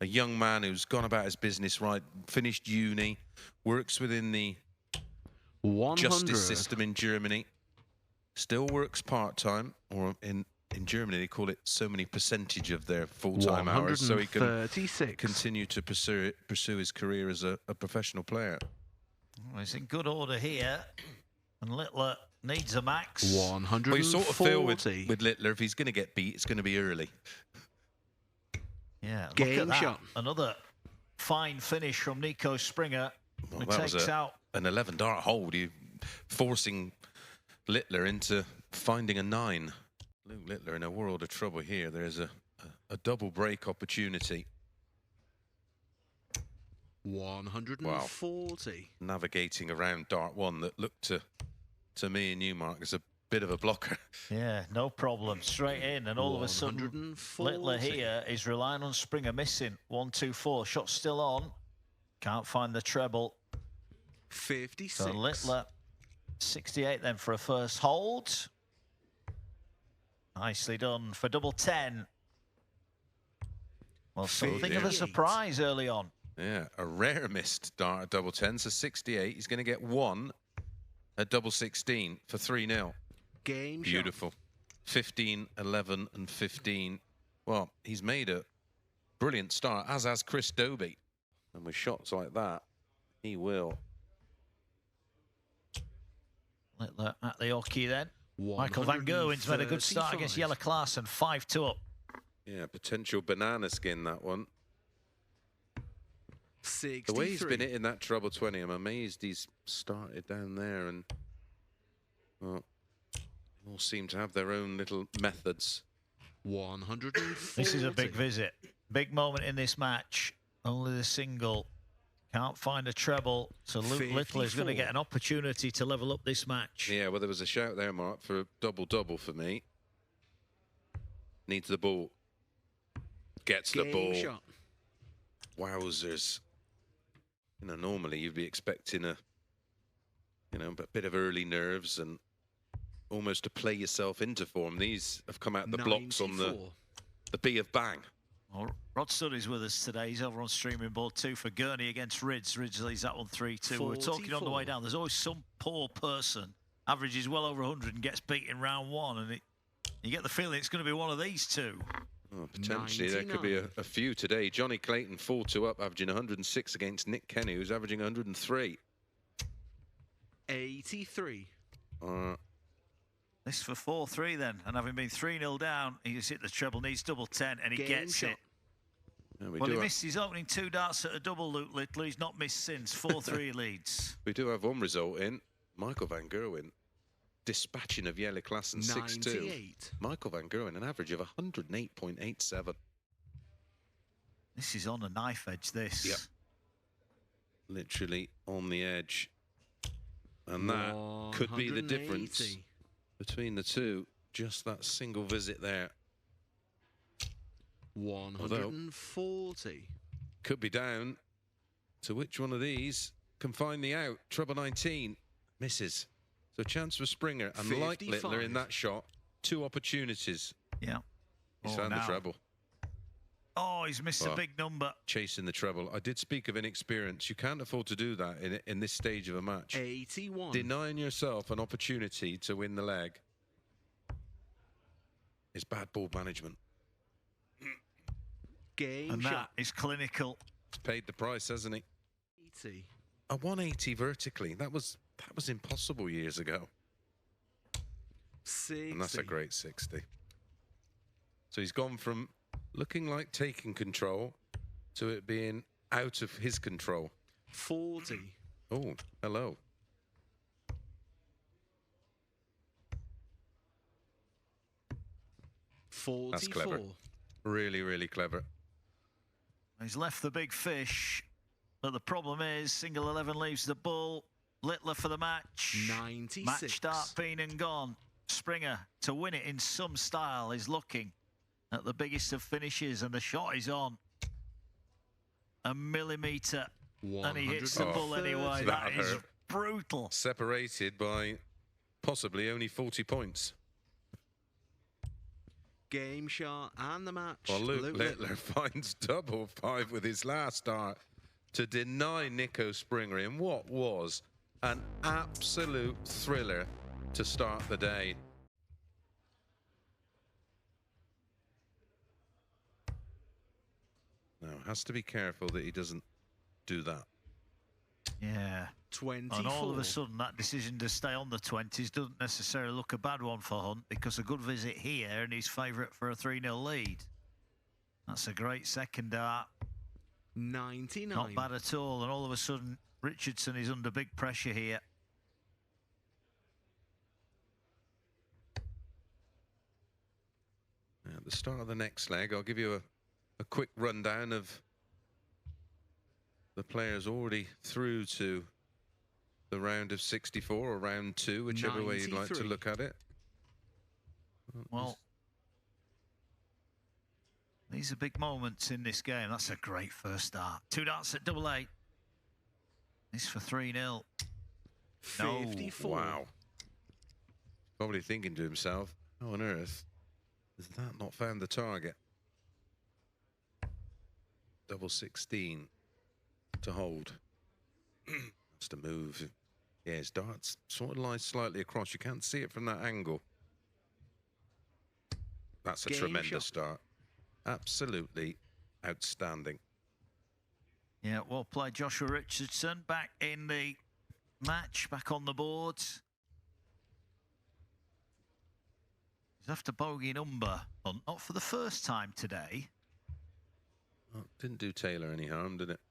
A young man who's gone about his business right, finished uni, works within the 100. justice system in Germany, still works part-time, or in Germany they call it so many percentage of their full-time hours, so he can continue to pursue his career as a professional player. Well, he's in good order here, and Littler needs a max. 140. Well, you sort of feel with Littler, if he's going to get beat, it's going to be early. Yeah, look Game at that. shot. Another fine finish from Nico Springer. Well, who that takes was out an 11-dart hold, you forcing Littler into finding a 9. Luke Littler in a world of trouble here. There's a double break opportunity. 140. Wow. Navigating around dart 1 that looked to me and you, Mark, as a bit of a blocker. Yeah, no problem. Straight in, and all of a sudden, Littler here is relying on Springer missing. 1, 2, 4. Shot still on. Can't find the treble. 56. So Littler, 68 then for a first hold. Nicely done for double 10. Well, something of a surprise early on. Yeah, a rare missed dart at double 10, so 68. He's going to get 1 at double 16 for 3-0. Game Beautiful. shot. 15, 11, and 15. Well, he's made a brilliant start, as has Chris Dobie. And with shots like that, he will. Littler at the hockey then. Michael van Gerwen's made a good start against Jelle Klaassen, 5-2 up. Yeah, potential banana skin, that one. 63. The way he's been hitting that treble 20, I'm amazed he's started down there, and well, all seem to have their own little methods. 140. This is a big visit. Big moment in this match. Only the single. Can't find a treble. So Luke Littler is going to get an opportunity to level up this match. Yeah, well, there was a shout there, Mark, for a double-double for me. Needs the ball. Gets the ball. Shot. Wowzers. You know, normally you'd be expecting a bit of early nerves and almost to play yourself into form. These have come out the blocks on the B of bang. Well, Rod Studdy's with us today. He's over on streaming board 2 for Gurney against Rids. Rids leads that one 3-2. We were talking on the way down. There's always some poor person, averages well over 100 and gets beat in round 1. And you get the feeling it's going to be one of these two. Oh, potentially, 99. There could be a few today. Johnny Clayton, 4-2 up, averaging 106 against Nick Kenny, who's averaging 103. 83. This for 4-3 then, and having been 3-0 down, he's hit the treble, needs double 10, and he gets it. Yeah, well, he missed his opening 2 darts at a double, Luke Littler. He's not missed since. 4-3 leads. We do have one result in. Michael van Gerwen dispatching of Jelle Klaassen 6-2. Michael van Gerwen, an average of 108.87. This is on a knife edge, this. Yep. Literally on the edge. And that could be the difference between the two. Just that single visit there. 140. Could be down to which one of these can find the out. Treble 19 misses. So chance for Springer, and 55. Like Littler in that shot, 2 opportunities. Yeah. He's found the treble. Oh, he's missed a big number. Chasing the treble. I did speak of inexperience. You can't afford to do that in this stage of a match. 81. Denying yourself an opportunity to win the leg is bad ball management. Game and shot. That is clinical. He's paid the price, hasn't he? 80. A 180 vertically. That was impossible years ago. 60. And that's a great 60. So he's gone from looking like taking control to it being out of his control. 40. Oh, hello. That's clever. Really, really clever. He's left the big fish, but the problem is single 11 leaves the bull. Littler for the match. 96. Match start, been and gone. Springer to win it in some style is looking at the biggest of finishes, and the shot is on. A millimetre, and he hits the bull anyway. That is brutal. Separated by possibly only 40 points. Game shot and the match. Well, Luke Littler finds double 5 with his last start to deny Nico Springer in what was an absolute thriller to start the day. Now, has to be careful that he doesn't do that. Yeah. 24. And all of a sudden, that decision to stay on the 20s doesn't necessarily look a bad one for Hunt, because a good visit here and he's favourite for a 3-0 lead. That's a great second dart. 99. Not bad at all. And all of a sudden, Richardson is under big pressure here. At the start of the next leg, I'll give you a quick rundown of the players already through to the round of 64 or round 2, whichever way you'd like to look at it. Well, these are big moments in this game. That's a great first start. 2 darts at double 8. This for 3-0. 54. Wow. Probably thinking to himself, how on earth has that not found the target? Double 16 to hold. That's to move. Yeah, his darts sort of lies slightly across. You can't see it from that angle. That's a tremendous start. Absolutely outstanding. Yeah, well played, Joshua Richardson. Back in the match, back on the boards. He's after bogey number, not for the first time today. Well, didn't do Taylor any harm, did it?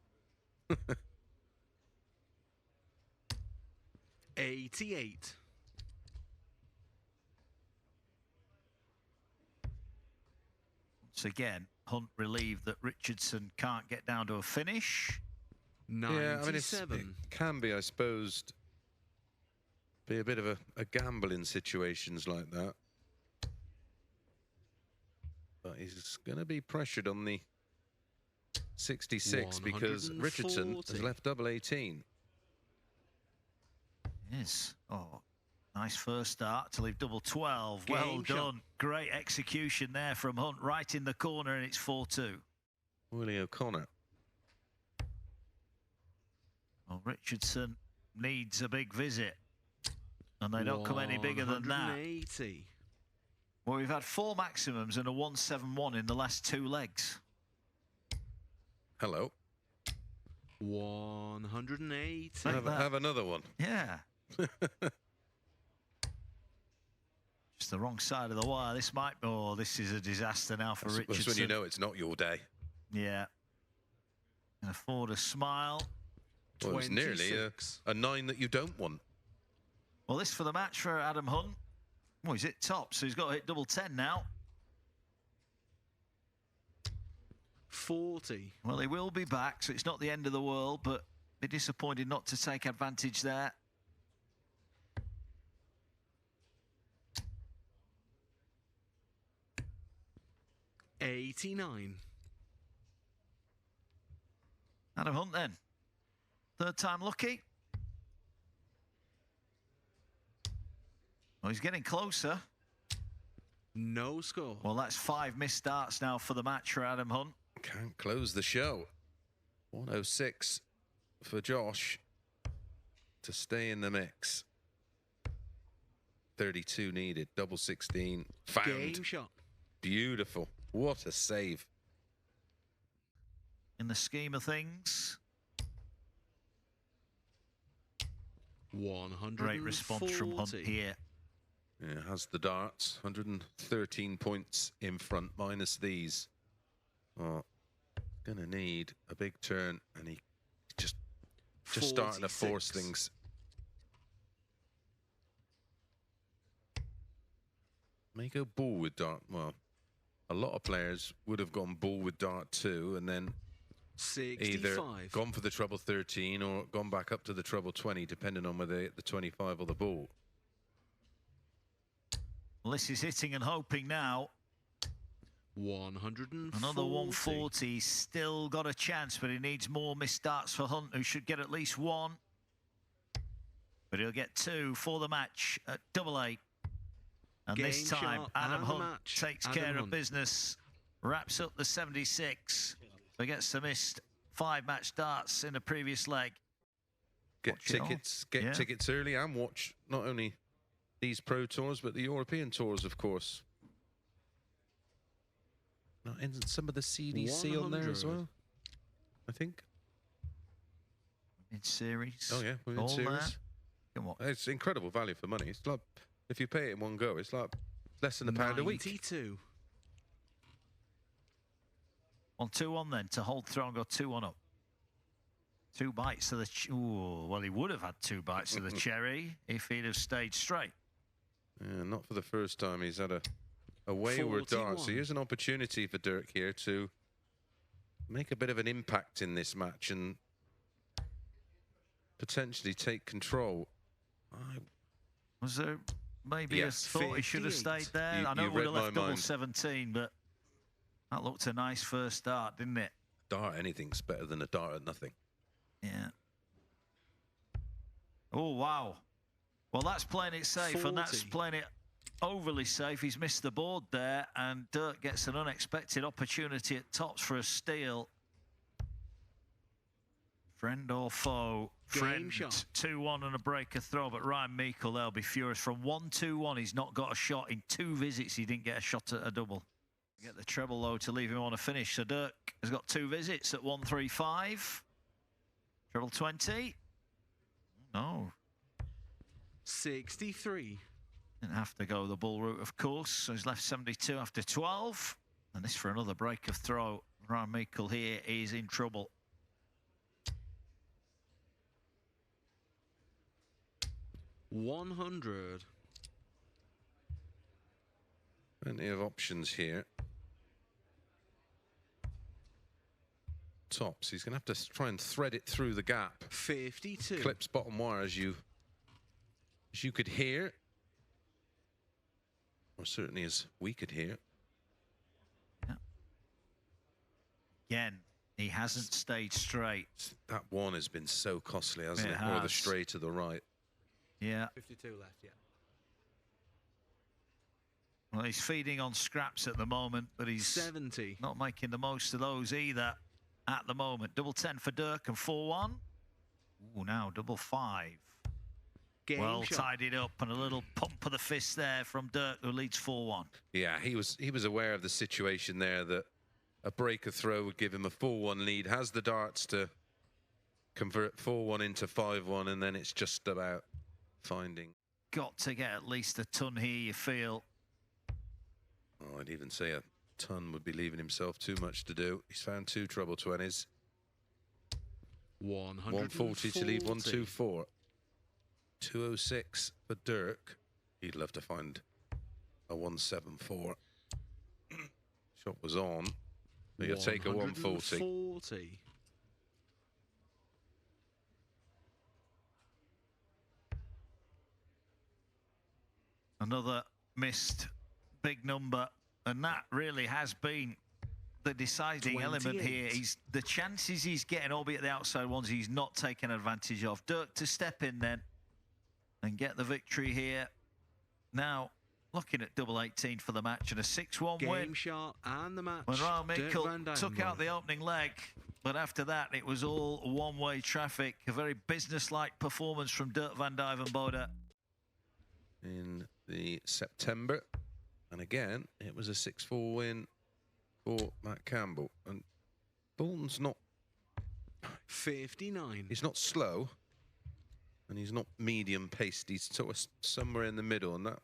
88. Once again, Hunt relieved that Richardson can't get down to a finish. 97. Yeah, I mean, it can be, I suppose, be a bit of a gamble in situations like that. But he's going to be pressured on the 66 because Richardson has left double 18. Yes. Oh, nice first start to leave double 12. Well done. Great execution there from Hunt, right in the corner, and it's 4-2. Willie O'Connor. Well, Richardson needs a big visit, and they don't come any bigger than that. 180. Well, we've had 4 maximums and a 171 in the last 2 legs. Hello. 180. Have another one. Yeah. Just the wrong side of the wire. This might be... Oh, this is a disaster now for Richardson. That's when you know it's not your day. Yeah. Can afford a smile. Well, it's nearly a 9 that you don't want. Well, this for the match for Adam Hunt. Oh, he's hit top, so he's got to hit double 10 now. 40. Well, he will be back, so it's not the end of the world, but be disappointed not to take advantage there. $89. Adam Hunt then. 3rd time lucky. Well, he's getting closer. No score. Well, that's 5 missed starts now for the match for Adam Hunt. Can't close the show. 106 for Josh to stay in the mix. 32 needed. Double 16 found. Game shot. Beautiful. What a save. In the scheme of things. 140. Great response from Hunt here. Yeah, has the darts. 113 points in front, minus these. Oh, gonna need a big turn, and he just starting to force things. May go ball with dart. Well, a lot of players would have gone ball with dart 2 and then 65. either gone for the treble 13 or gone back up to the treble 20, depending on whether they hit the 25 or the ball. Well, this is hitting and hoping now. 140. Another 140. Still got a chance, but he needs more missed starts for Hunt, who should get at least 1. But he'll get 2 for the match at double 8. And this Game time, shot Adam and the Hunt match. takes Adam care of Hunt. business, wraps up the 76, forgets to miss 5 match darts in the previous leg. Get Watch it all. tickets, get Yeah. tickets early, and watch not only these pro tours but the European tours, of course. Now, isn't some of the CDC on there as 100. well? I think. In series. Oh yeah, we're in all series. there. Come on. It's incredible value for money. It's like if you pay it in one go, it's like less than £1 a week. 92. On 2-1 then to hold throw and go 2-1 up. 2 bites to the... Ooh, well, he would have had 2 bites to the cherry if he'd have stayed straight. Yeah, not for the first time. He's had a wayward dart. So 41. here's an opportunity for Dirk here to make a bit of an impact in this match and potentially take control. Was there maybe Yes, a thought he should have 58. stayed there? You- I know you it would have read my left double mind. 17, but that looked a nice first start, didn't it? Dart anything's better than a dart at nothing. Yeah. Oh, wow. Well, that's playing it safe, and that's 40. playing it overly safe. He's missed the board there, and Dirk gets an unexpected opportunity at tops for a steal. Friend or foe? Game Friend. shot. 2-1 and a breaker throw, but Ryan Meikle, they'll be furious. From 1-2-1, he's not got a shot. In 2 visits, he didn't get a shot at a double. Get the treble, though, to leave him on a finish. So Dirk has got 2 visits at 135. Treble 20. No. 63. Didn't have to go the bull route, of course. So he's left 72 after 12. And this for another break of throw. Ryan Meikle here is in trouble. $100. Plenty of options here. Tops. He's going to have to try and thread it through the gap. 52. Clips bottom wire, as you could hear, or certainly as we could hear. Yeah. Again, he hasn't stayed straight. That one has been so costly, hasn't It it? Or the has. straight to the right. Yeah. 52 left, yeah. Well, he's feeding on scraps at the moment, but he's 70. not making the most of those either at the moment. Double 10 for Dirk and 4-1. Ooh, now double 5. Game Well shot. tidied up, and a little pump of the fist there from Dirk, who leads 4-1. Yeah, he was aware of the situation there, that a breaker throw would give him a 4-1 lead. Has the darts to convert 4-1 into 5-1, and then it's just about finding. Got to get at least a ton here, you feel. Oh, I'd even say a ton would be leaving himself too much to do. He's found 2 treble 20s. 140 to leave 124. 206 for Dirk. He'd love to find a 174. Shot was on. But you'll take a 140. 140. Another missed big number, and that really has been the deciding element here. 28. The chances he's getting, albeit the outside ones, he's not taking advantage of. Dirk to step in then and get the victory here. Now, looking at double 18 for the match and a 6-1 Game win. shot and the match. When Ryan Dirk van Meikle took out Duijvenbode. the opening leg, but after that, it was all one-way traffic. A very business-like performance from Dirk van Duijvenbode. In the September. And again, it was a 6-4 win for Matt Campbell. And Bolton's not... 59. He's not slow. And he's not medium-paced. He's sort of somewhere in the middle. And that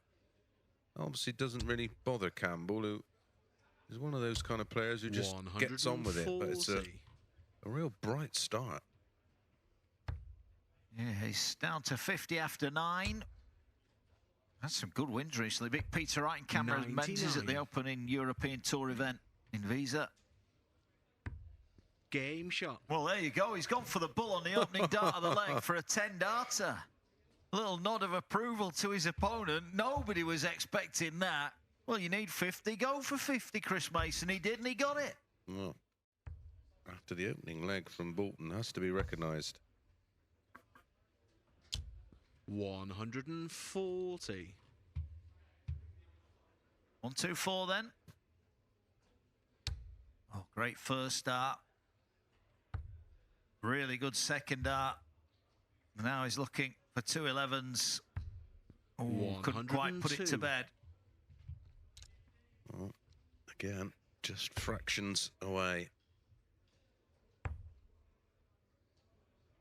obviously doesn't really bother Campbell, who is one of those kind of players who just gets on with it. But it's a 140. real bright start. Yeah, he's down to 50 after 9. That's some good wins recently. Big Peter Wright and Cameron Menzies at the 99. opening European Tour event in Visa. Game shot. Well, there you go. He's gone for the bull on the opening dart of the leg for a 10-darter. A little nod of approval to his opponent. Nobody was expecting that. Well, you need 50. Go for 50, Chris Mason. He did, and he got it. Well, after the opening leg from Bolton, has to be recognised. 140. 1, 2, 4 then. Oh, great first dart. Really good second dart. Now he's looking for 2 11s. Oh, couldn't quite put it to 102. bed. Well, again, just fractions away.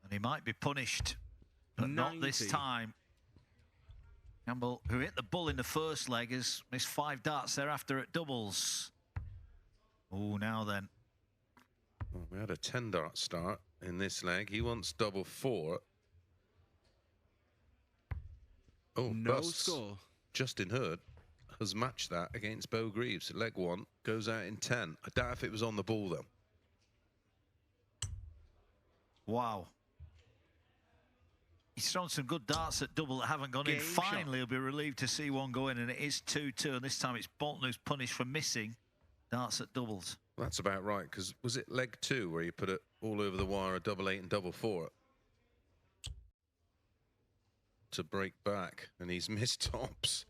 And he might be punished, but not this 90. time. Campbell, who hit the bull in the first leg, has missed 5 darts thereafter at doubles. Oh, now then. Well, we had a 10 dart start in this leg. He wants double 4. Oh, No busts. score. Justin Hurd has matched that against Bo Greaves. Leg 1 goes out in 10. I doubt if it was on the ball, though. Wow. He's thrown some good darts at double that haven't gone in. Game shot. Finally, he'll be relieved to see one go in, and it is 2-2. And this time it's Bolton who's punished for missing darts at doubles. That's about right, because was it leg 2 where you put it all over the wire, a double 8 and double 4 to break back, and he's missed tops.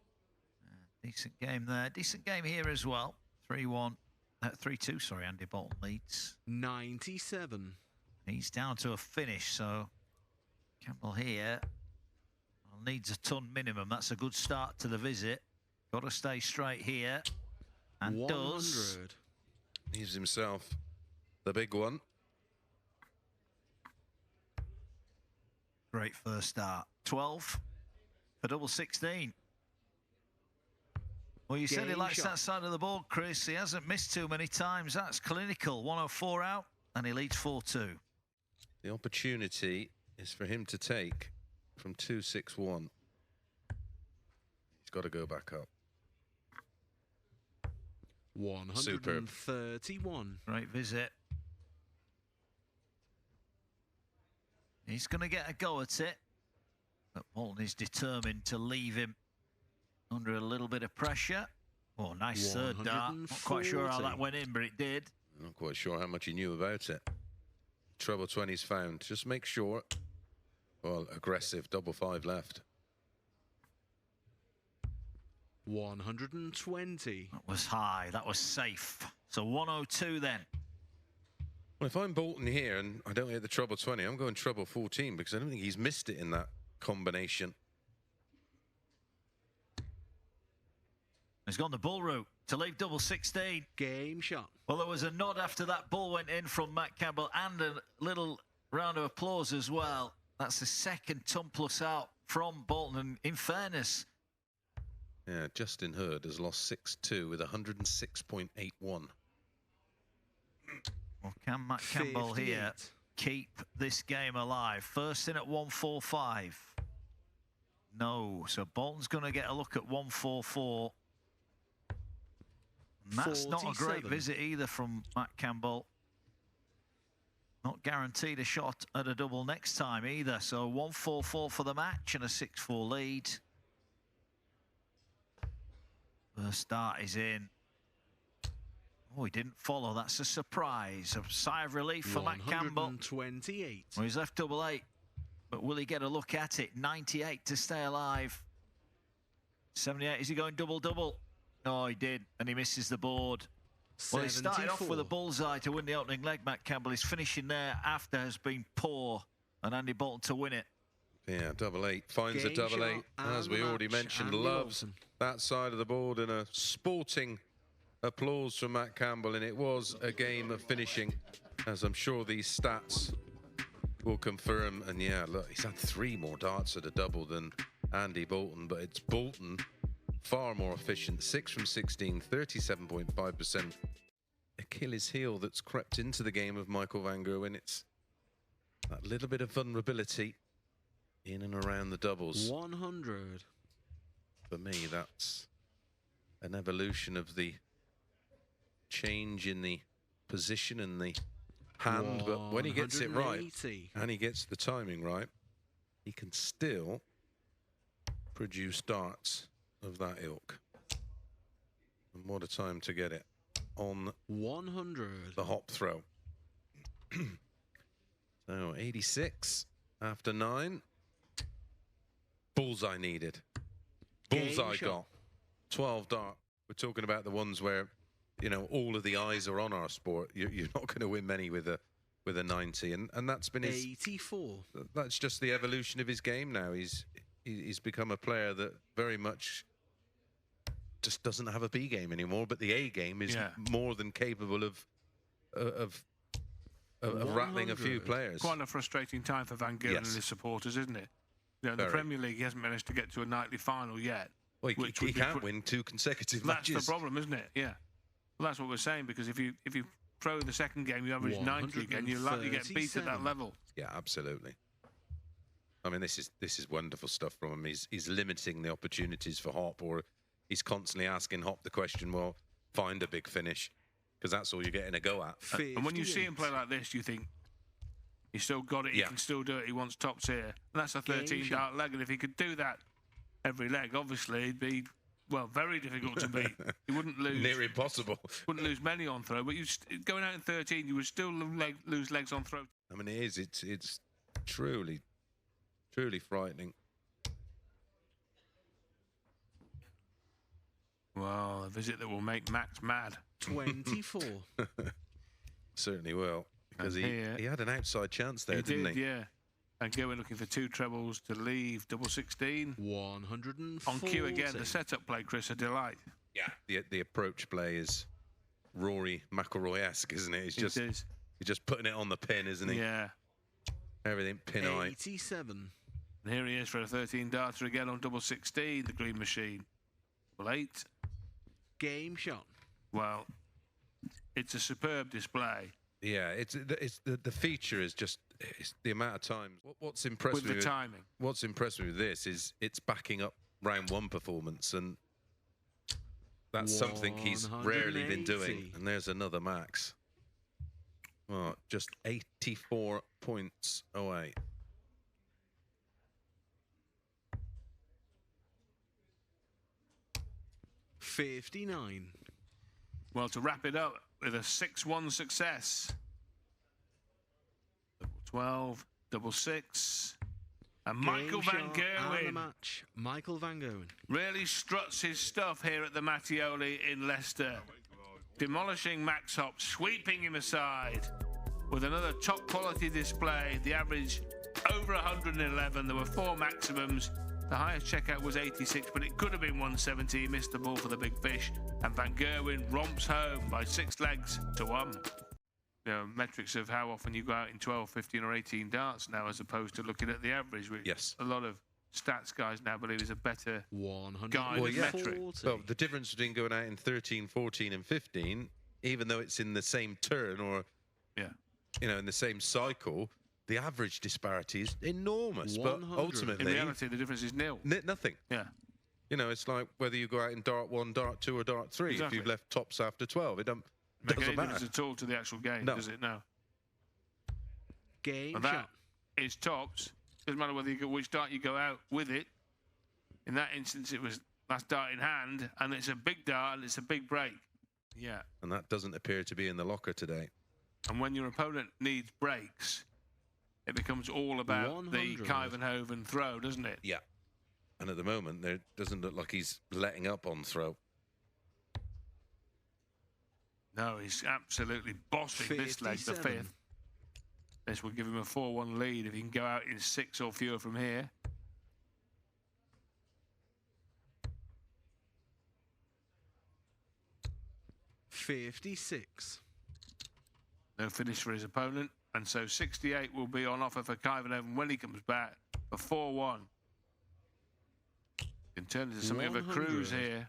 Decent game there. Decent game here as well. 3-1. 3-2, sorry, Andy Bolton leads. 97. He's down to a finish, so Campbell here needs a ton minimum. That's a good start to the visit. Got to stay straight here. And 100. does. Leaves himself the big one. Great first start. 12 for double 16. Well, you said he Game likes shot. that side of the board, Chris. He hasn't missed too many times. That's clinical. 104 out, and he leads 4-2. The opportunity is for him to take from 2-6-1. He's got to go back up. 131. Great visit. He's going to get a go at it, but Bolton is determined to leave him under a little bit of pressure. Oh, nice third dart. Not quite sure how that went in, but it did. I'm not quite sure how much he knew about it. Treble 20's found. Just make sure. Well, aggressive. Double 5 left. 120. That was high. That was safe. So 102 then. Well, if I'm Bolton here and I don't hit the treble 20, I'm going treble 14 because I don't think he's missed it in that combination. He's gone the bull route to leave double 16. Game shot. Well, there was a nod after that ball went in from Matt Campbell and a little round of applause as well. That's the second ton plus out from Bolton. And in fairness, Yeah, Justin Hurd has lost 6-2 with 106.81. well, can Matt Campbell here 58. keep this game alive? First in at 145. No, so Bolton's going to get a look at 144. And that's not a great 47. visit either from Matt Campbell. Not guaranteed a shot at a double next time either. So 144 for the match and a 6-4 lead. First start is in. Oh, he didn't follow. That's a surprise. A sigh of relief for Matt Campbell. 128. Well, he's left double 8. But will he get a look at it? 98 to stay alive. 78. Is he going double-double? No, he did. And he misses the board. Well, he started off with a 74. bullseye to win the opening leg, Matt Campbell. His finishing there after has been poor. And Andy Bolton to win it. Yeah, double 8 finds a Game double shot 8. and As the we already match, mentioned, Andy loves Bolton. that side of the board, and a sporting applause from Matt Campbell. And it was a game of finishing, as I'm sure these stats will confirm. And yeah, look, he's had 3 more darts at a double than Andy Bolton, but it's Bolton far more efficient. 6 from 16, 37.5%. Achilles heel that's crept into the game of Michael van Gerwen. It's that little bit of vulnerability in and around the doubles. 100. For me, that's an evolution of the change in the position and the hand. But when he gets it right 180. and he gets the timing right, he can still produce darts of that ilk. And what a time to get it on 100. the hop throw. So 86 after 9. Bullseye needed. Game Bullseye shot. got 12 dart. we're talking about the ones where, you know, all of the eyes are on our sport. You're not going to win many with a 90, and that's been his. 84. That's just the evolution of his game now. He's become a player that very much just doesn't have a B game anymore, but the A game is more than capable of rattling a few players. Quite a frustrating time for Van Gerwen and his supporters, isn't it? You know, in the Premier League, he hasn't managed to get to a nightly final yet. Well, he can't win 2 consecutive matches. That's the problem, isn't it? Yeah. Well, that's what we're saying, because if you throw the second game, you average 90 again, you're likely to get beat at that level. Yeah, absolutely. I mean, this is wonderful stuff from him. He's limiting the opportunities for Hopp, or he's constantly asking Hopp the question, well, find a big finish, because that's all you're getting a go at. And when you see him play like this, you think, he's still got it, he can still do it, he wants tops here. And that's a 13-dart leg, and if he could do that every leg, obviously, it'd be, well, very difficult to beat. He wouldn't lose. Near impossible. Wouldn't lose many on throw, but going out in 13, you would still lose legs on throw. I mean, it's truly frightening. Well, a visit that will make Max mad. 24. Certainly will, because he had an outside chance there, didn't he? Yeah. And Gerwen looking for 2 trebles to leave. Double 16. 140. On cue again. The setup play, Chris, a delight. Yeah. The approach play is Rory McIlroy-esque, isn't it? He's just putting it on the pin, isn't he? Yeah. Everything pin-eye. 87. And here he is for a 13-darter again on double 16, the green machine. Double 8. Game shot. Well, it's a superb display. Yeah, it's the feature is just the amount of times. What's impressed with the timing. What's impressed me with this is it's backing up round 1 performance, and that's something he's rarely been doing. And there's another Max. Oh, just 84 points away. $59. Well, to wrap it up with a 6-1 success. Double 12, double 6. And Michael Van Gerwen. The match. Michael Van Gerwen really struts his stuff here at the Mattioli in Leicester. Demolishing Max Hopp, sweeping him aside with another top quality display. The average over 111. There were 4 maximums. The highest checkout was 86, but it could have been 170. He missed the ball for the big fish. And Van Gerwen romps home by 6 legs to 1. You know, metrics of how often you go out in 12, 15 or 18 darts now, as opposed to looking at the average, which a lot of stats guys now believe is a better guide metric. Well, the difference between going out in 13, 14 and 15, even though it's in the same turn or, you know, in the same cycle, the average disparity is enormous. But ultimately, in reality, the difference is nil. Nothing. Yeah. You know, it's like whether you go out in dart 1, dart 2 or dart 3. Exactly. If you've left tops after 12, it doesn't make any matter difference at all to the actual game, does it? No. Game and shot. That is tops. Doesn't matter whether which dart you go out with it. In that instance, it was last dart in hand, and it's a big dart and it's a big break. Yeah. And that doesn't appear to be in the locker today. And when your opponent needs breaks, it becomes all about the Duijvenbode throw, doesn't it? Yeah. And at the moment, it doesn't look like he's letting up on throw. No, he's absolutely bossing this leg, the 5th. This will give him a 4-1 lead if he can go out in 6 or fewer from here. $56. No finish for his opponent. And so 68 will be on offer for Duijvenbode when he comes back for 4-1. Can turn into something of a cruise here.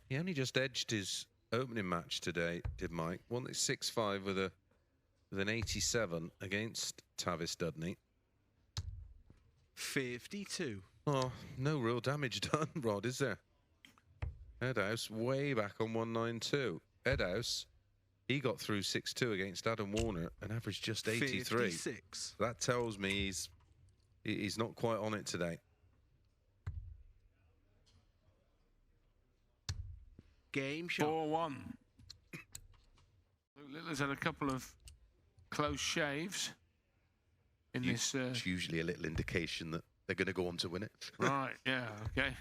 He only just edged his opening match today, did Mike? Won it 6-5 with an 87 against Tavis Dudney. 52. Oh, no real damage done, Rod, is there? Edhouse way back on 192. Edhouse, he got through 6-2 against Adam Warner and averaged just 83. 56. That tells me he's not quite on it today. Game shot. 4-1. Littler's had a couple of close shaves in this. It's usually a little indication that they're going to go on to win it. Right, yeah, okay.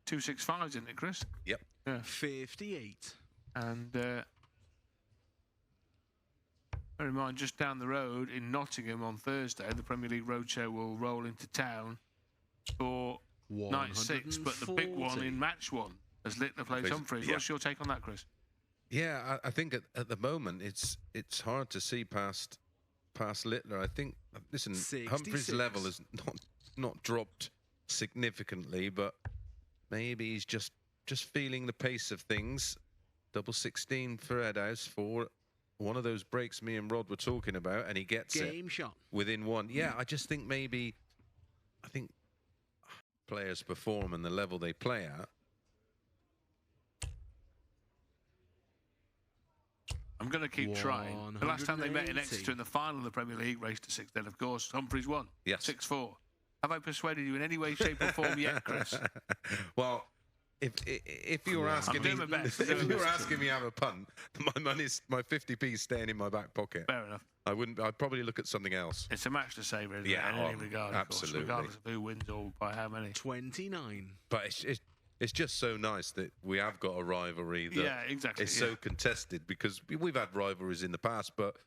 265s, isn't it, Chris? Yep. Yeah. 58. And bear in mind, just down the road in Nottingham on Thursday, the Premier League Roadshow will roll into town for night 6, but the big one in match 1 as Littler plays Humphries. Yeah. What's your take on that, Chris? Yeah, I think at the moment it's hard to see past Littler. I think, listen, 66. Humphries' level has not dropped significantly, but maybe he's just feeling the pace of things. Double 16 for Edhouse for one of those breaks me and Rod were talking about, and he gets Game it shot. within one. Yeah, I just think maybe players perform and the level they play at. I'm going to keep trying. The last time they met in Exeter in the final of the Premier League, race to 6, then of course Humphries won. Yes. 6-4. Have I persuaded you in any way, shape, or form yet, Chris? Well, if you were asking me, if you were asking me have a punt, my 50p staying in my back pocket. Fair enough. I'd probably look at something else. It's a match to savour, isn't Yeah, it? In any regard, absolutely. Of course, regardless of who wins or by how many. 29. But it's just so nice that we have got a rivalry that exactly. is so contested, because we've had rivalries in the past, but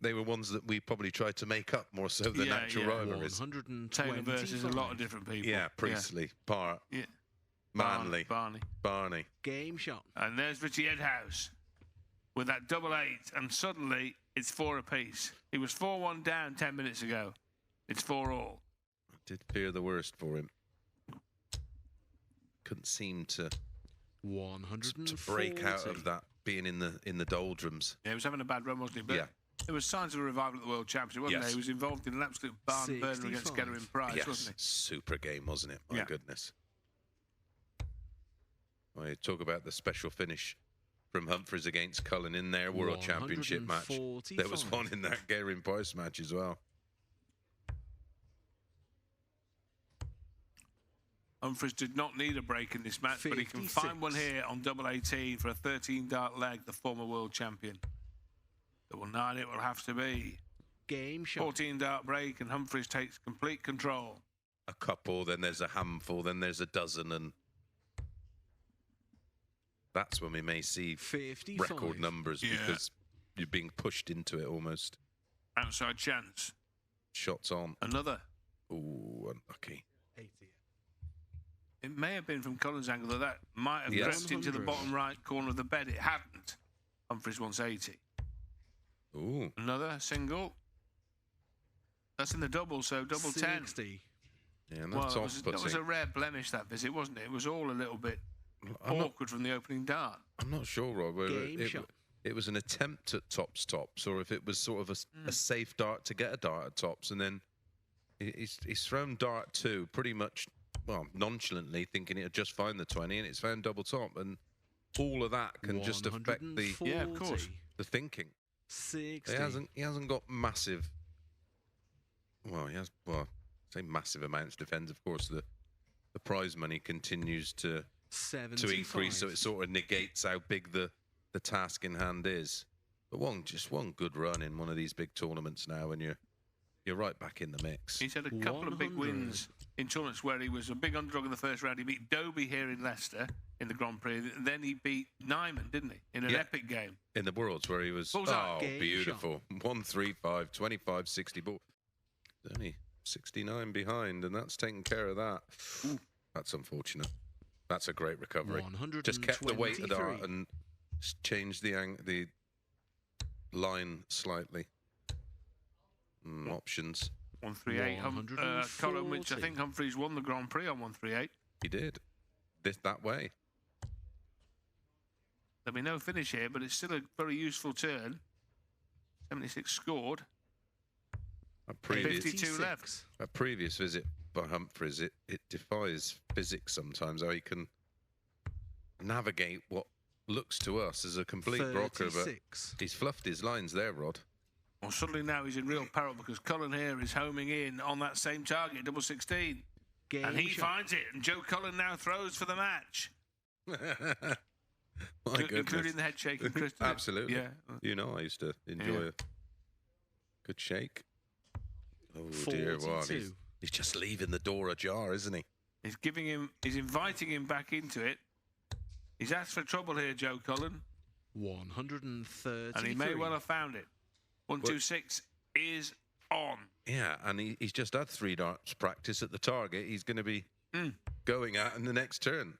they were ones that we probably tried to make up more so than actual rivalries. 125. Taylor versus a lot of different people. Yeah, Priestley, Part, Manley, Barney. Game shot. And there's Richie Edhouse with that double 8, and suddenly it's 4 apiece. He was 4-1 down 10 minutes ago. It's 4-all. I did fear the worst for him. Couldn't seem to 140. break out of that being in the doldrums. Yeah, he was having a bad run, wasn't he? But Yeah. there was signs of a revival at the World Championship, wasn't there? He was involved in an absolute barn burner against 65. Gerwen Price, Yes, wasn't super game, wasn't it? My goodness. Well, you talk about the special finish from Humphries against Cullen in their World Championship match. 145. There was one in that Gerwen Price match as well. Humphries did not need a break in this match, but he can 56. find one here on double 18 for a 13-dart leg, the former world champion. Double 9 it will have to be. Game shot. 14-dart break, and Humphries takes complete control. A couple, then there's a handful, then there's a dozen, and that's when we may see 55. record numbers, because you're being pushed into it almost. Outside chance. Shots on. Another. Ooh, unlucky. 80. It may have been from Cullen's angle that might have crept into the 100. bottom right corner of the bed. It hadn't. Humphries wants 80. Ooh. Another single. That's in the double, so double 10. 60. Yeah, and that's that was a rare blemish, that visit, wasn't it? It was all a little bit awkward from the opening dart. I'm not sure, Rob, whether it was an attempt at tops, or if it was sort of a safe dart to get a dart at tops, and then he's thrown dart 2 pretty much, well, nonchalantly, thinking it'll just find the 20, and it's found double top, and all of that can just affect the of course, the thinking. 60. He hasn't got massive. Well, he has. Well, say massive amounts to defend. Of course, the prize money continues to 75. increase, so it sort of negates how big the task in hand is. But just one good run in one of these big tournaments now, and you're right back in the mix. He's had a couple of big wins in tournaments where he was a big underdog in the first round. He beat Dobie here in Leicester in the Grand Prix. Then he beat Nyman, didn't he? In an epic game. In the Worlds, where he was, beautiful. 135, 25, 60 ball. Only 69 behind, and that's taking care of that. Ooh, that's unfortunate. That's a great recovery. Just kept the weight of the dart and changed the line slightly. Options. 138. Cullen, which I think Humphries won the Grand Prix on 138. He did. That way. There'll be no finish here, but it's still a very useful turn. 76 scored. 52 left. A previous visit by Humphries, it defies physics sometimes, how he can navigate what looks to us as a complete rocker, but he's fluffed his lines there, Rod. Well, suddenly now he's in real peril, because Cullen here is homing in on that same target, double 16. And he finds it, and Joe Cullen now throws for the match. Including the head shaking, Chris. Absolutely. Yeah. You know, I used to enjoy a good shake. Oh, dear. Well, he's just leaving the door ajar, isn't he? He's inviting him back into it. He's asked for trouble here, Joe Cullen. 133. And he may well have found it. 126 is on. Yeah, and he's just had 3 darts practice at the target he's going to be going at in the next turn.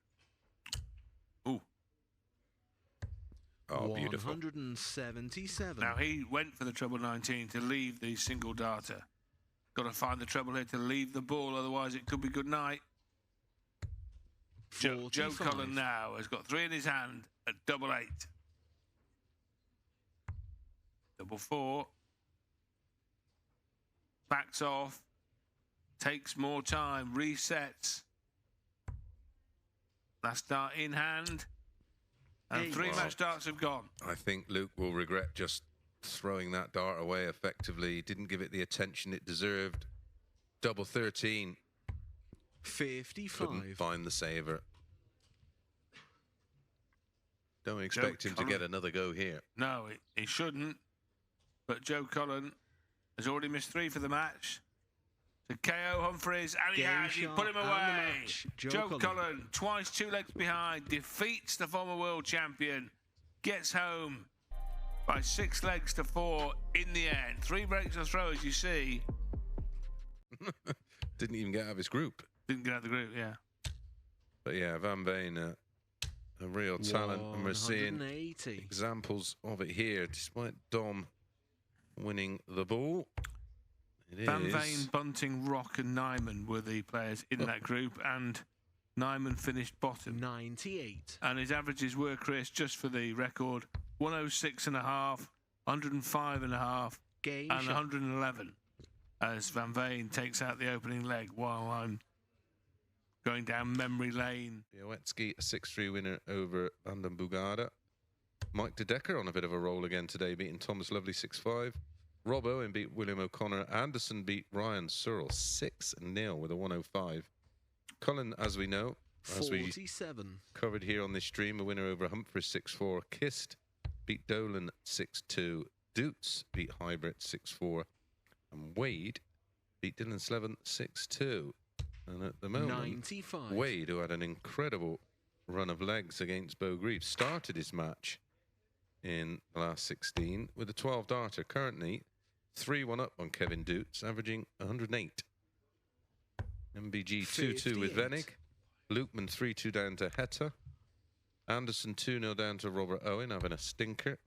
Ooh. Oh, beautiful. 177. Now, he went for the treble 19 to leave the single darter. Got to find the treble here to leave the ball, otherwise it could be good night. Joe Cullen now has got 3 in his hand at double 8. Double 4. Backs off. Takes more time. Resets. Last dart in hand. And 3 match darts have gone. I think Luke will regret just throwing that dart away effectively. Didn't give it the attention it deserved. Double 13. 55. Couldn't find the saver. Don't expect him to get another go here. No, he shouldn't. But Joe Cullen has already missed 3 for the match. To KO Humphries, and he has. He put him away. Joe Cullen, twice 2 legs behind, defeats the former world champion, gets home by 6 legs to 4 in the end. 3 breaks of throw, as you see. Didn't even get out of his group. Didn't get out of the group, yeah. But yeah, Van Veen, a real talent, and we're seeing examples of it here, despite Dom winning the ball. Van Veen, Bunting, Rock and Nyman were the players in that group, and Nyman finished bottom. 98. And his averages were, Chris, just for the record, 106.5, 105.5, and 111. As Van Veen takes out the opening leg while I'm going down memory lane. Białecki, a 6-3 winner over Andon Bugada. Mike De Decker on a bit of a roll again today, beating Thomas Lovely 6-5. Rob Owen beat William O'Connor. Anderson beat Ryan Searle 6-0 with a 105. Cullen, as we know, as we covered here on this stream, a winner over Humphries 6-4. Kist beat Dolan 6-2. Doots beat Hybrid 6-4. And Wade beat Dylan Slevin 6-2. And at the moment, 95. Wade, who had an incredible run of legs against Bo Grieve, started his match in the last 16 with a 12 darter. Currently 3-1 up on Kevin Doots, averaging 108. MBG 2-2 with Venig. Lukeman 3-2 down to Hetta. Anderson 2-0 down to Robert Owen, having a stinker.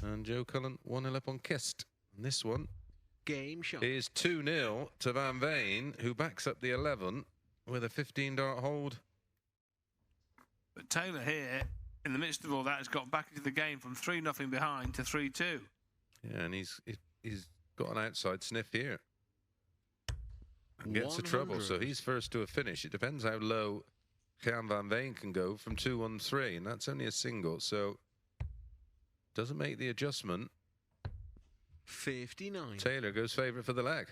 And Joe Cullen 1-0 up on Kist. And this one is 2-0 to Van Veen, who backs up the 11 with a 15-dart hold. But Taylor here, in the midst of all that, has got back into the game from 3-0 behind to 3-2. Yeah, and he's got an outside sniff here. And gets a trouble, so he's first to a finish. It depends how low Jan Van Veen can go from 2-1-3, and that's only a single, so doesn't make the adjustment. 59. Taylor goes favourite for the leg.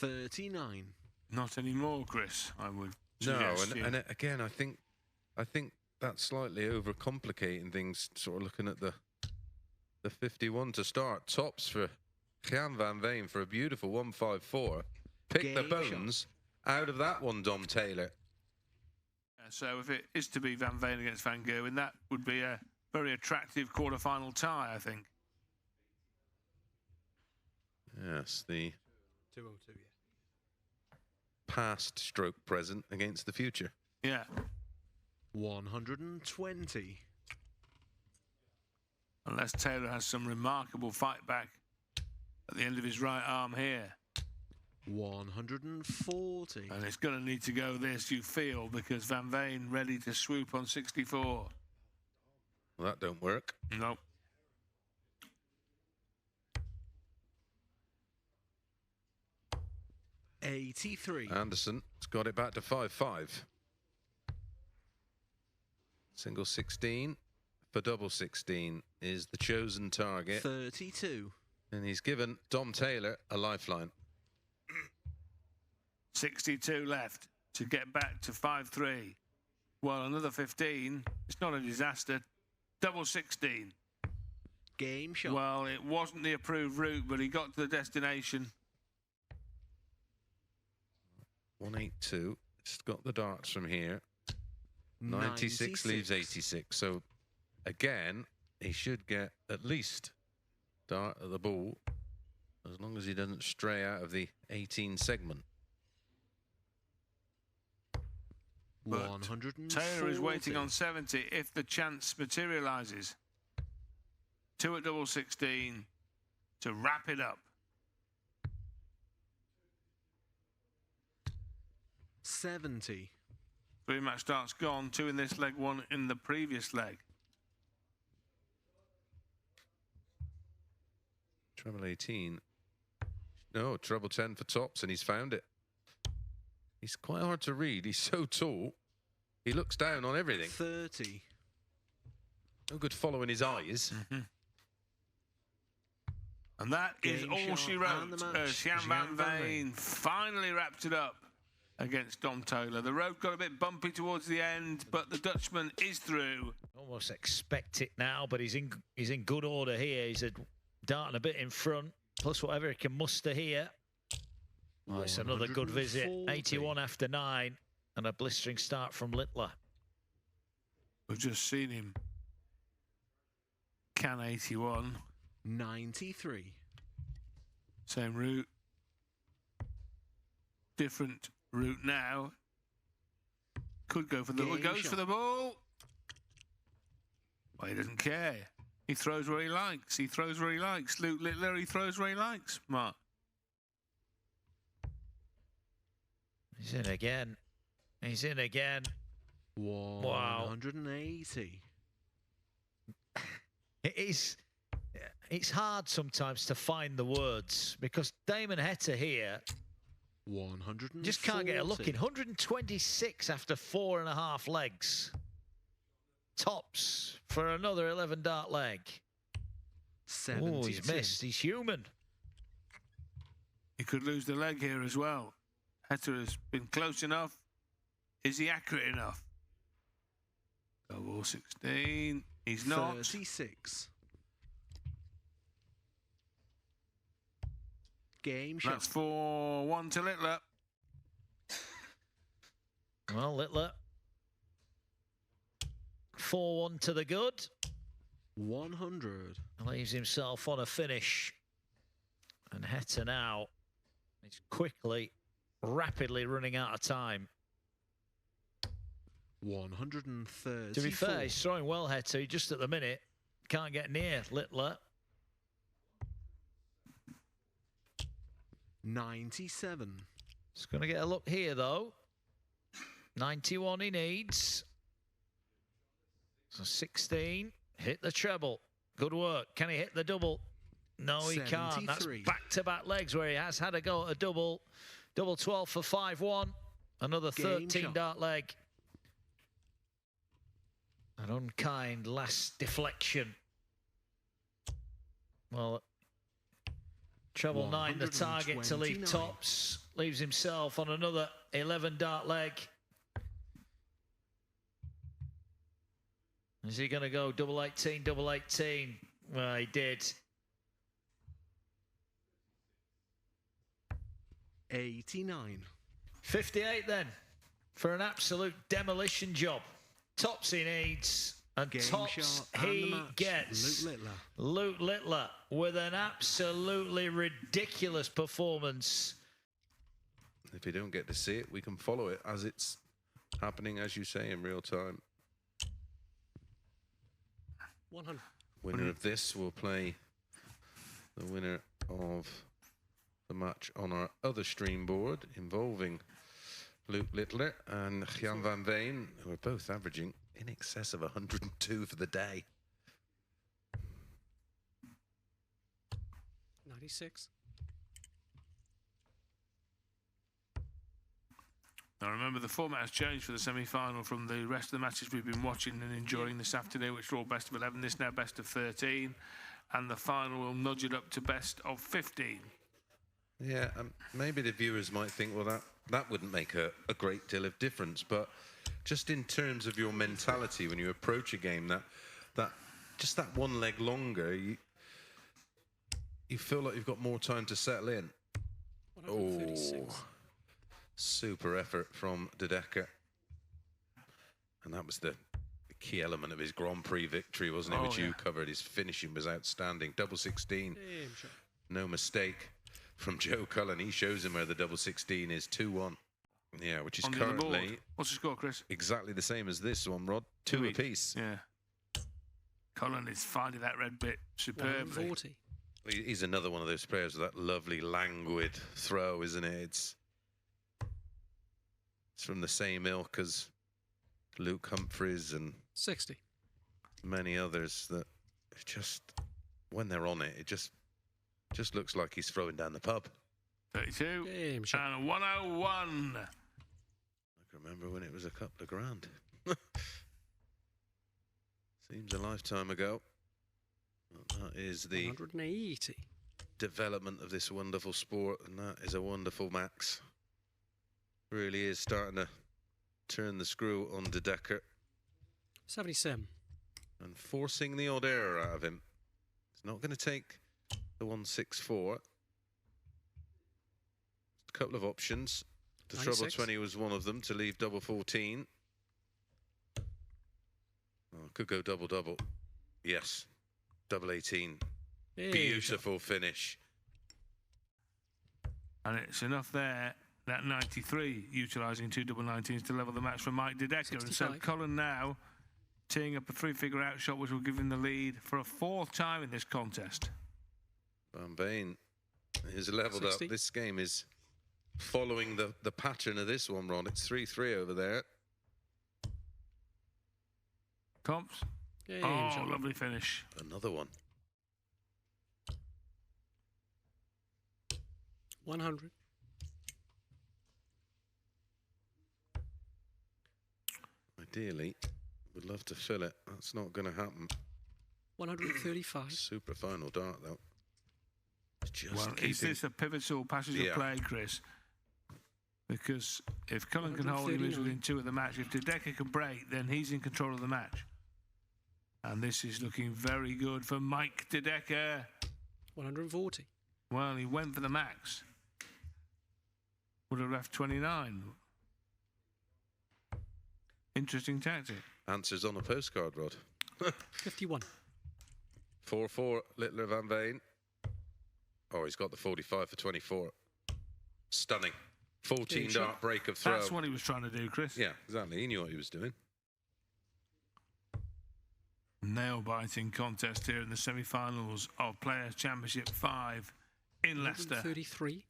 $39. Not anymore, Chris, I would suggest. No, and again, I think that's slightly overcomplicating things, sort of looking at the 51 to start. Tops for Jan Van Veen for a beautiful 154. Pick the bones out of that one, Dom Taylor. So if it is to be Van Veen against Van Gerwen, that would be a very attractive quarter-final tie, I think. Yes, the 202, yeah. Past stroke present against the future. Yeah. 120. Unless Taylor has some remarkable fight back at the end of his right arm here. 140. And it's going to need to go this, you feel, because Van Veen ready to swoop on 64. Well, that don't work. Nope. $83. Anderson's got it back to 5-5. Single 16 for double 16 is the chosen target. 32. And he's given Dom Taylor a lifeline. 62 left to get back to 5-3. Well, another 15. It's not a disaster. Double 16. Game shot. Well, it wasn't the approved route, but he got to the destination. 182. It's got the darts from here. 96 leaves 86. So, again, he should get at least dart at the ball, as long as he doesn't stray out of the 18 segment. But 140. Taylor is waiting on 70 if the chance materialises. 2 at double 16 to wrap it up. 70. 3 match starts gone. 2 in this leg, 1 in the previous leg. Treble 18. No, treble 10 for tops, and he's found it. He's quite hard to read. He's so tall. He looks down on everything. 30. No good following his eyes. And that is Game all shot she wrote and the match. as Jan van Veen finally wrapped it up against Dom Taylor. The road got a bit bumpy towards the end, but the Dutchman is through. Almost expect it now, but he's in good order here. He's darting a bit in front, plus whatever he can muster here. Oh, it's another good visit. 81 after 9, and a blistering start from Littler. We've just seen him can 81. 93. Same route. Different route now. Could go for the ball. Goes for the ball. Well, he doesn't care. He throws where he likes. He throws where he likes. Luke Littler, he throws where he likes. Mark. He's in again. He's in again. 180. It's hard sometimes to find the words because Damon Heta here 140. just can't get a look in. 126 after 4.5 legs. Tops for another 11 dart leg. 72. Oh, he's missed. He's human. He could lose the leg here as well. Heta has been close enough. Is he accurate enough? Double 16. He's not. 36. Game shot. That's 4-1 to Littler. Well, Littler. 4-1 to the good. 100. Leaves himself on a finish. And Heta now is rapidly running out of time. 130. To be fair, he's throwing well, Heta. Just at the minute, can't get near Littler. 97. He's going to get a look here, though. 91 he needs. So 16. Hit the treble. Good work. Can he hit the double? No, he can't. That's back-to-back legs where he has had a go at a double. Double 12 for 5-1. Another 13 dart leg. An unkind last deflection. Well, treble 9 the target to leave tops. Leaves himself on another 11 dart leg. Is he going to go double 18, double 18? Well, he did. 89. 58 then for an absolute demolition job. Tops he needs, and Game tops shot he and gets. Luke Littler. Luke Littler with an absolutely ridiculous performance. If you don't get to see it, we can follow it as it's happening, as you say, in real time. 100. Winner of this will play the winner of the match on our other stream board involving Luke Littler and Jan van Veen, who are both averaging in excess of 102 for the day. 96. Now remember, the format has changed for the semi-final from the rest of the matches we've been watching and enjoying this afternoon, which are all best of 11. This now best of 13, and the final will nudge it up to best of 15. Yeah, maybe the viewers might think, well, that wouldn't make a great deal of difference, but just in terms of your mentality when you approach a game, that just that one leg longer, you feel like you've got more time to settle in. 136. Oh, super effort from De Decker. And that was the key element of his Grand Prix victory, wasn't it? Which you covered. His finishing was outstanding. Double 16. No mistake from Joe Cullen. He shows him where the double 16 is. 2-1. Yeah, which is currently... What's the score, Chris? Exactly the same as this one, Rod. 2 apiece. Yeah. Cullen is finding that red bit superbly. 140. He's another one of those players with that lovely, languid throw, isn't it? It's from the same ilk as Luke Humphries and 60. many others that just, when they're on it, it just looks like he's throwing down the pub. 32 Game shot. and 101. I can remember when it was a couple of grand. Seems a lifetime ago. Well, that is the 180. development of this wonderful sport, and that is a wonderful Max. Really is starting to turn the screw on De Decker 77. and forcing the odd error out of him. He's not going to take the 164. A couple of options. The 96. treble 20 was one of them to leave double 14. Oh, could go double. Yes, double 18. Game Beautiful finish. And it's enough there, that 93, utilising 2 double 19s to level the match for Mike De Decker. And so 65. Cullen now teeing up a 3-figure out shot, which will give him the lead for a 4th time in this contest. Van Veen is levelled 60. up. This game is following the pattern of this one, Ron. It's 3-3 over there. Comps. Game Oh, shot. lovely finish. Another one. 100. Ideally, would love to fill it. That's not going to happen. 135. Super final dart, though. Just Well, keeping... is this a pivotal passage of play, Chris? Because if Cullen can hold him, he's 139. within 2 of the match. If De Decker can break, then he's in control of the match. And this is looking very good for Mike De Decker. 140. Well, he went for the max. Would have left 29. Interesting tactic. Answers on a postcard, Rod. 51. 4-4, Littler Van Veen. Oh, he's got the 45 for 24. Stunning. 14 Game dart shot. break of throw. That's what he was trying to do, Chris. Yeah, exactly. He knew what he was doing. Nail-biting contest here in the semi-finals of Players' Championship 5 in Leicester. 133.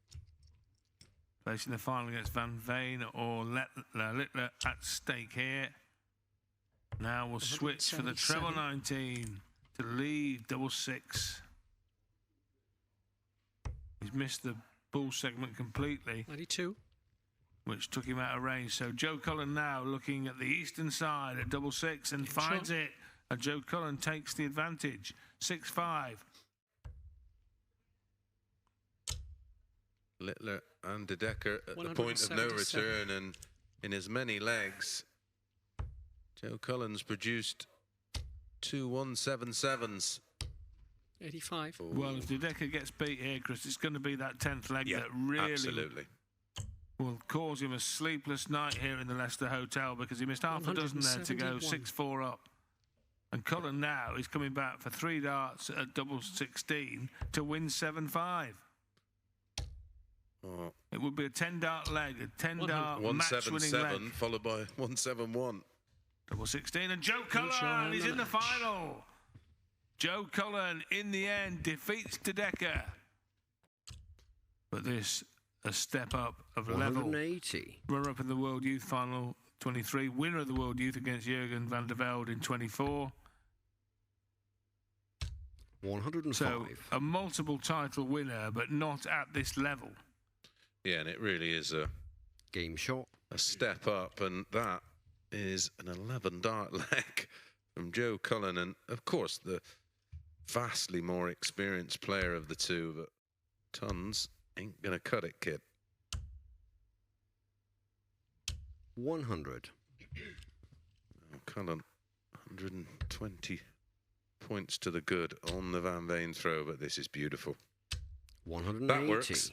Facing the final against Van Veen or Littler at stake here. Now we'll switch for the treble 19 to leave double 6. He's missed the bull segment completely, 92. which took him out of range. So Joe Cullen now looking at the eastern side at double 6 and Good finds shot. it. And Joe Cullen takes the advantage. 6-5. Littler and De Decker at the point of no 177. return, and in as many legs, Joe Cullen's produced 2 177s. 85. Well, if De Decker gets beat here, Chris, it's going to be that 10th leg Yeah, that really absolutely. will cause him a sleepless night here in the Leicester Hotel, because he missed half a dozen there to go 6-4 up. And Cullen now is coming back for 3 darts at double 16 to win 7-5. Oh, It would be a 10-dart leg, a 10-dart match-winning 177 leg. followed by 171. Double 16, and Joe shot Cullen in is the in the match. final. Joe Cullen, in the end, defeats De Decker. But this, a step up of level. 180. Runner-up in the World Youth Final 23, winner of the World Youth against Jurgen van der Velde in 24. 105. So a multiple title winner, but not at this level. Yeah, and it really is a Game shot. step up, and that is an 11 dart leg from Joe Cullen, and of course the vastly more experienced player of the two, but tons ain't gonna cut it, kid. 100. Cullen, 120 points to the good on the Van Veen throw, but this is beautiful. 180. That works.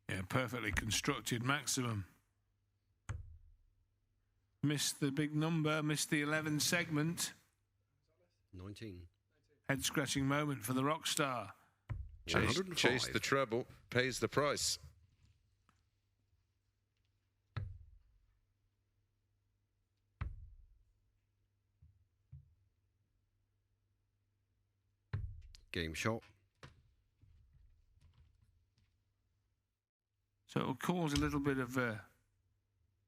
Yeah, perfectly constructed maximum. Missed the big number, missed the 11 segment. 19. Head-scratching moment for the rock star. Chase the treble, pays the price. Game shot. So it'll cause a little bit of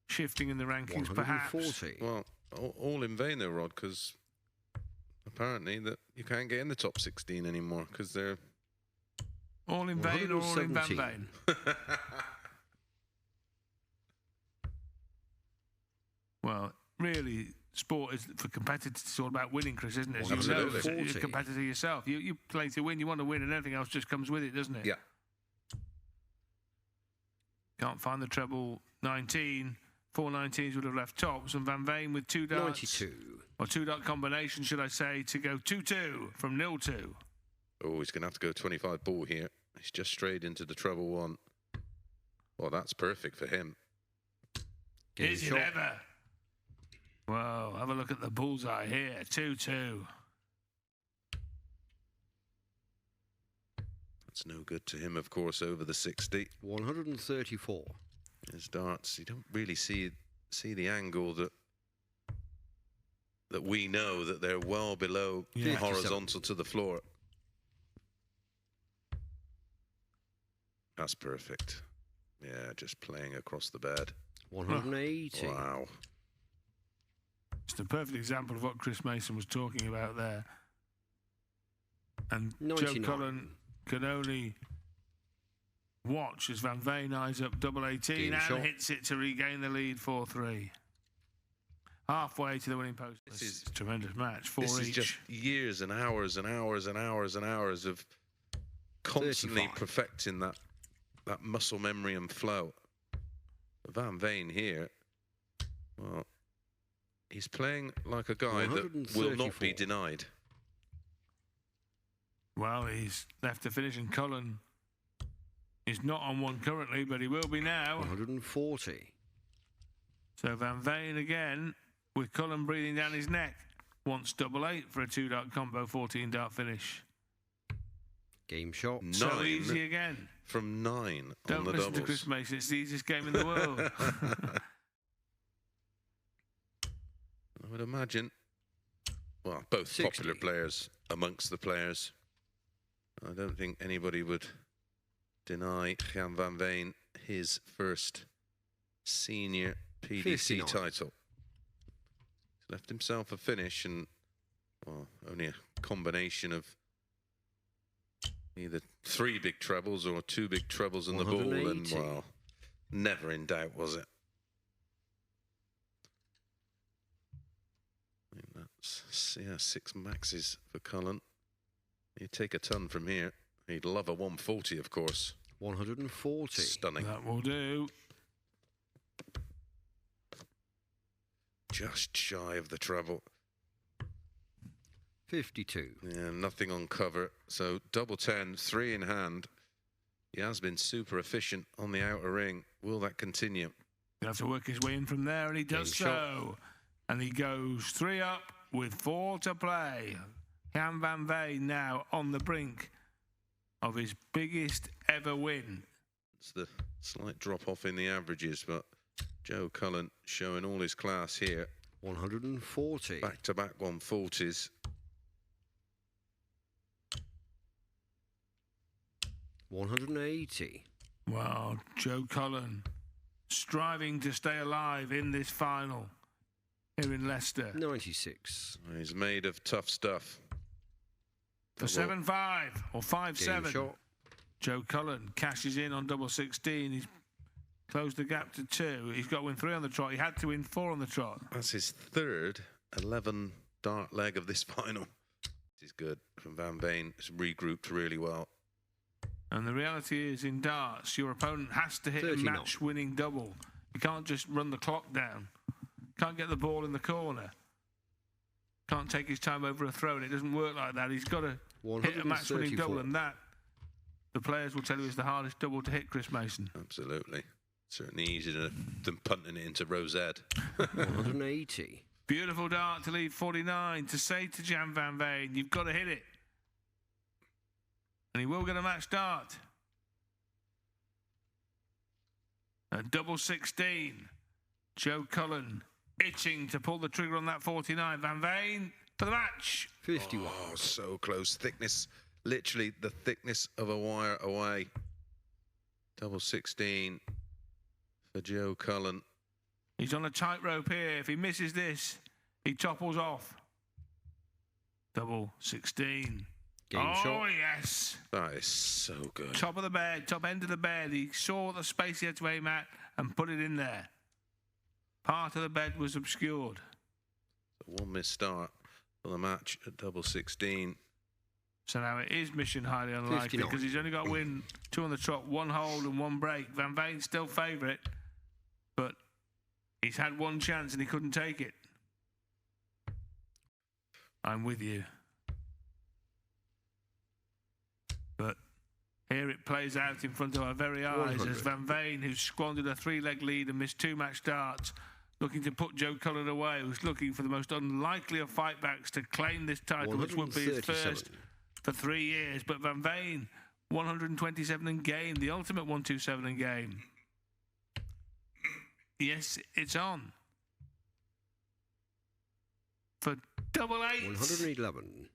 shifting in the rankings, perhaps. 140. Well, all in vain though, Rod, because apparently that you can't get in the top 16 anymore because they're All in vain or all in Van 117. Veen? Well, really, sport is for competitors. It's all about winning, Chris, isn't it? As you know, Absolutely. you're a competitor yourself. You play to win, you want to win, and everything else just comes with it, doesn't it? Yeah. Can't find the treble 19. 4 19s would have left tops, and Van Veen with 2 darts. 92. Or 2-dart combination, should I say, to go 2-2 from 0-2. Oh, he's going to have to go 25 ball here. He's just strayed into the treble 1. Well, that's perfect for him. Game Is it shot. ever? Well, have a look at the bullseye here. 2-2. That's no good to him, of course, over the 60. 134. His darts, you don't really see the angle that we know that they're well below Yeah. horizontal to the floor. That's perfect. Yeah, just playing across the bed. 180. Wow. It's a perfect example of what Chris Mason was talking about there. And 99. Joe Cullen can only watch as Van Veen eyes up double 18 Game and shot. hits it to regain the lead 4-3. Halfway to the winning post. This This is- is a tremendous match. 4 This each. is just years and hours and hours and hours and hours of constantly 35. perfecting that muscle memory and flow. Van Veen here, well, he's playing like a guy that will not be 134. denied. Well, he's left to finish, and Cullen is not on one currently, but he will be now. 140. So Van Veen again, with Cullen breathing down his neck. Wants double 8 for a 2-dart combo, 14-dart finish. Game shot. 9 So easy again. from 9 Don't on the listen to doubles. Chris Mason. It's the easiest game in the world. I would imagine, well, both 60. popular players amongst the players. I don't think anybody would deny Jan Van Veen his first senior PDC 59. title. He's left himself a finish and, well, only a combination of either 3 big trebles or 2 big trebles in the ball, and, 180. well, never in doubt, was it? I think that's, yeah, 6 maxes for Cullen. He'd take a ton from here. He'd love a 140, of course. 140. Stunning. That will do. Just shy of the treble. 52. Yeah, nothing on cover. So double 10, 3 in hand. He has been super efficient on the outer ring. Will that continue? He'll have to work his way in from there, and he does Game shot. so. And he goes 3 up with 4 to play. Jan Van Veen now on the brink of his biggest ever win. It's the slight drop off in the averages, but Joe Cullen showing all his class here. 140. Back-to-back 140s. 180. Wow, Joe Cullen striving to stay alive in this final here in Leicester. 96. He's made of tough stuff. For 7-5 or Game 5-7. shot. Joe Cullen cashes in on double 16. He's closed the gap to 2. He's got to win 3 on the trot. He had to win 4 on the trot. That's his third 11 dart leg of this final. This is good from Van Veen. It's regrouped really well. And the reality is, in darts, your opponent has to hit 39. a match-winning double. You can't just run the clock down. Can't get the ball in the corner. Can't take his time over a throw, and it doesn't work like that. He's got to hit a match-winning double, and that, the players will tell you, is the hardest double to hit, Chris Mason. Absolutely. Certainly easier than punting it into Rosette. 180. Beautiful dart to lead 49 to say to Jan van Veen, you've got to hit it. And he will get a match dart. A double 16. Joe Cullen itching to pull the trigger on that 49. Van Veen for the match. 51. Oh, so close. Thickness, literally the thickness of a wire away. Double 16 for Joe Cullen. He's on a tightrope here. If he misses this, he topples off. Double 16. Game shot. Oh, yes. That is so good. Top of the bed, top end of the bed. He saw the space he had to aim at and put it in there. Part of the bed was obscured. One missed start for the match at double 16. So now it is mission highly unlikely 59. because he's only got to win 2 on the trot, 1 hold and 1 break. Van Veen's still favourite, but he's had 1 chance and he couldn't take it. I'm with you. But here it plays out in front of our very eyes 100. as Van Veen, who's squandered a 3-leg lead and missed 2 match starts, looking to put Joe Cullen away, who's looking for the most unlikely of fightbacks to claim this title, which would be his first for 3 years. But Van Veen, 127 in game, the ultimate 127 in game. Yes, it's on. For double 8. 111.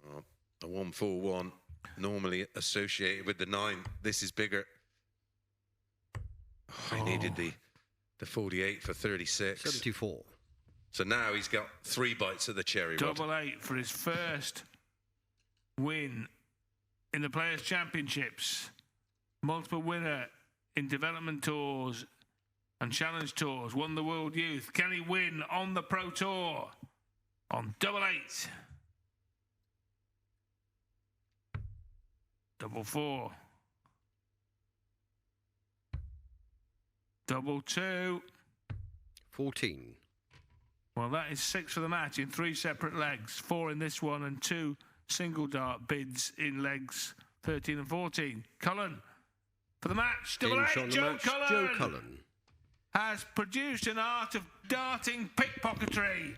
Oh, a 141, normally associated with the 9. This is bigger. Oh, he needed the 48 for 36. 74. So now he's got 3 bites of the cherry. Double 8 for his first win in the Players' Championships. Multiple winner in development tours and challenge tours. Won the World Youth. Can he win on the Pro Tour on double 8? Double 4. Double 2. 14. Well, that is 6 for the match in 3 separate legs. 4 in this one and 2 single dart bids in legs 13 and 14. Cullen for the match. Double Game 8. shot on the Joe match, Cullen Joe Cullen. has produced an art of darting pickpocketry